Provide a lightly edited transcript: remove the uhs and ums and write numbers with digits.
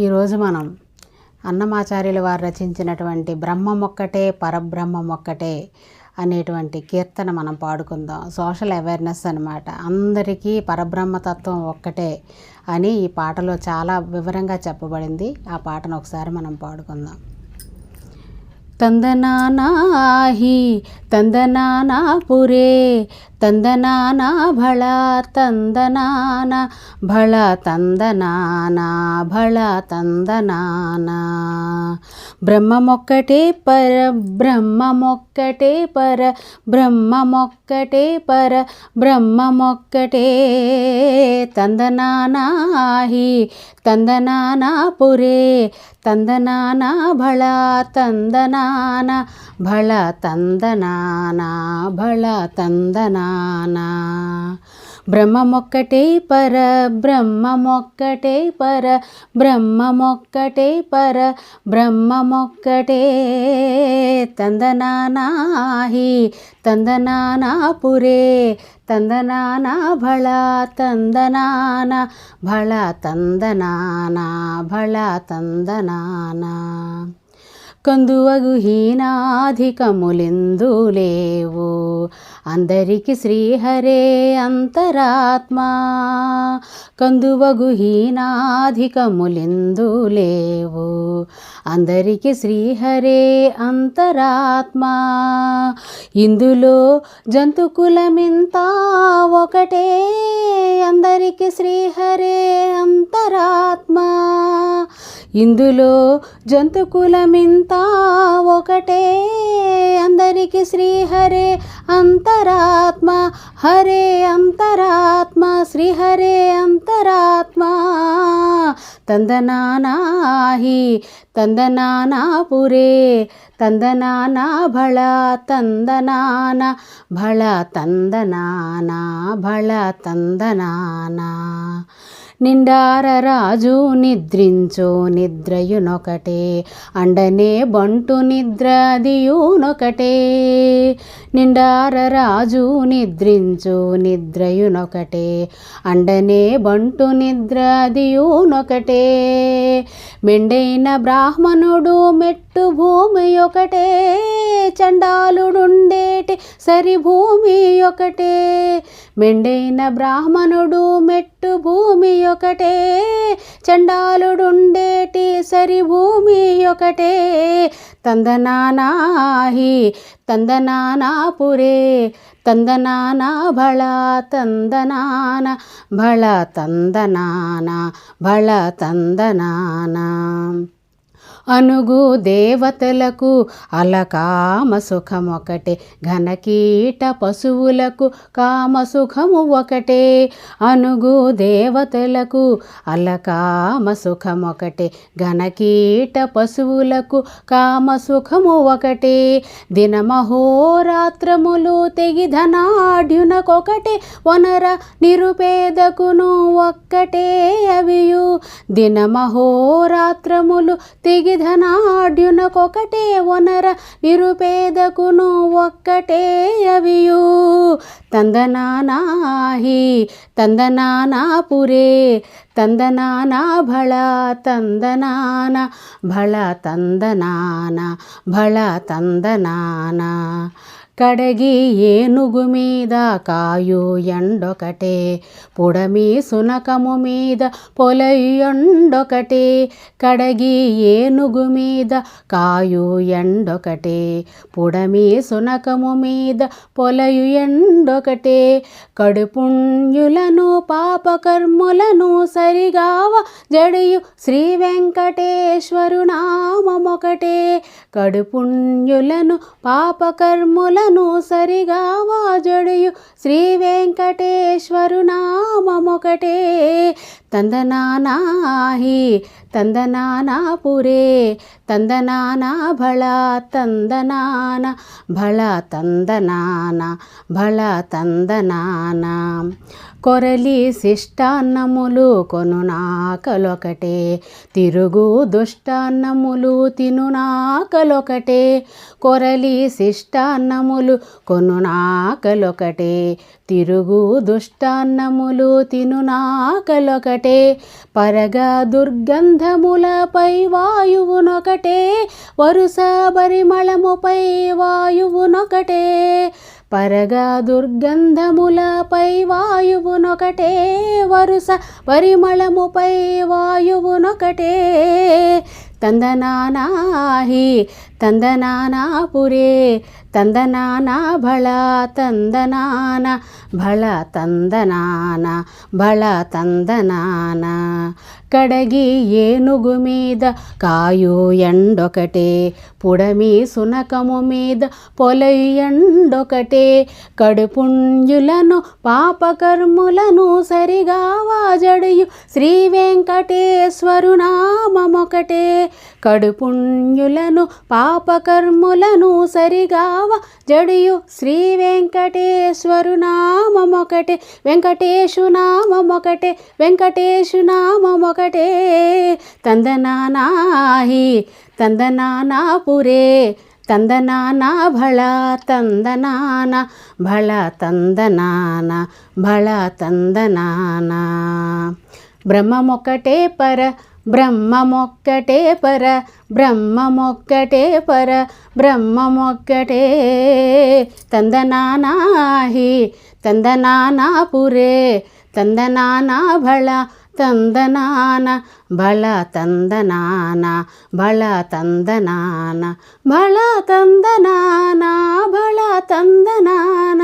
ఈరోజు మనం అన్నమాచార్యుల వారు రచించినటువంటి బ్రహ్మమొక్కటే పరబ్రహ్మమొక్కటే అనేటువంటి కీర్తన మనం పాడుకుందాం. సోషల్ అవేర్నెస్ అన్నమాట. అందరికీ పరబ్రహ్మతత్వం ఒక్కటే అని ఈ పాటలో చాలా వివరంగా చెప్పబడింది. ఆ పాటను ఒకసారి మనం పాడుకుందాం. తందనానాహి తందనానా పురే తందనానా భళ తందనాన భళ తందనానా భళ తందనానా బ్రహ్మమొక్కటే పర బ్రహ్మమొక్కటే పర బ్రహ్మమొక్కటే పర బ్రహ్మమొక్కటే తందనానాహి తందనానా పురే తందనానా భళ తందనాన భళ తందనానా భళ తందనానా బ్రహ్మమొక్కటే పర బ్రహ్మమొక్కటే పర బ్రహ్మమొక్కటే పర బ్రహ్మమొక్కటే తందనానాహి తందనానా పురే తందనానా భళ తందనాన భళ తందనానా భళ తందనానా కందువగు హీనాధికములెందు లేవు అందరికి శ్రీహరే అంతరాత్మ కందువగు హీనాధికములెందు లేవు అందరికి శ్రీహరే అంతరాత్మ ఇందులో జంతుకులమింత ఒకటే అందరికి శ్రీహరే అంతరాత్మ ఇందులో జంతుకులమింత ఒకటే అందరికి శ్రీహరే అంతరాత్మ హరే అంతరాత్మ శ్రీహరే అంతరాత్మ తందనానాహి తందనానా పురే తందనానా భళ తందనాన భళ తందనానా భళ తందనానా నిండార రాజు నిద్రించో నిద్రయునొకటే అండనే బంటు నిద్ర అదియునొకటే నిండార రాజు నిద్రించు నిద్రయునొకటే అండనే బంటు నిద్ర అదియునొకటే మెండైన బ్రాహ్మణుడు మెట్టు భూమి ఒకటే చండాలుడుండేటి సరి భూమి ఒకటే మెండైన బ్రాహ్మణుడు మెట్టు భూమి ఒకటే చండాలుడుండేటి సరి భూమి ఒకటే తందనానాహి తందనానా పురే తందనానా భళ తందనాన భళ తందనానా భళ తందనానా అనుగు దేవతలకు అలకామ సుఖమొకటే ఘనకీట పశువులకు కామసుఖము ఒకటే అనుగు దేవతలకు అలకామ సుఖమొకటే ఘనకీట పశువులకు కామసుఖము ఒకటే దినమహోరాత్రములు తెగిధనాఢ్యునకొకటే వనర నిరుపేదకును ఒక్కటే అవియు దినమహోరాత్రములు తెగిధనాఢ్యునకొకటే వనర నిరుపేదకును ఒక్కటే అవియు తందనానాహి తందనానా పురే తందనానా భళ తందనాన భళ తందనానా భళ తందనానా కడగి ఏనుగు మీద కాయు ఎండొకటే పుడమి సునకము మీద పొలయండొకటే కడగి ఏనుగు మీద కాయు ఎండొకటే పుడమి సునకము మీద పొలయు ఎండొకటే కడుపుణ్యులను పాపకర్ములను సరిగావ జడియు శ్రీ వెంకటేశ్వరు నామమొకటే కడుపుణ్యులను పాపకర్ములను సరిగా వాజడియు శ్రీ వెంకటేశ్వరు నామమొకటే తందనానాహి తందనానా పురే తందనానా భళ తందనాన భళ తందనానా భళ తందనానా కొరలి శిష్టాన్నములు కొనునాకలొకటే, తిరుగు దుష్టాన్నములు తినునాకలొకటే. కొరలి శిష్టాన్నములు కొనునాకలొకటే, తిరుగు దుష్టాన్నములు తినునాకలొకటే. పరగా దుర్గంధములపై వాయువునొకటే, వరుస పరిమళముపై వాయువునొకటే. పరగా దుర్గంధములపై వాయువునొకటే, వరుస పరిమళముపై వాయువునొకటే. తందనానాహి తందనానాపురే, తందనానా భళ తందనాన భళ తందనాన భళ తందనాన. కడగి ఏనుగు మీద కాయు ఎండొకటే, పుడమి సునకము మీద పొలై ఎండొకటే. కడుపుణ్యులను పాపకర్ములను సరిగా వాజడియు శ్రీ వెంకటేశ్వరు నామమొకటే. కడుపుణ్యులను పాపకర్ములను సరిగావ జడియు శ్రీ వెంకటేశ్వరు నామమొకటే. వెంకటేశు నామమొకటే, వెంకటేశు నామమొకటే. తందనానాహి తందనానాపురే, తందనానా భళ తందనాన భళ తందనాన భళ తందనాన. బ్రహ్మమొక్కటే పర బ్రహ్మమొక్కటే పర, బ్రహ్మమొక్కటే పర బ్రహ్మమొక్కటే. తందనానాహి తందనానాపురే, తందనానా భళ తందనాన భళ తందనాన భళ తందనాన భళ తందనాన భళ తందనాన.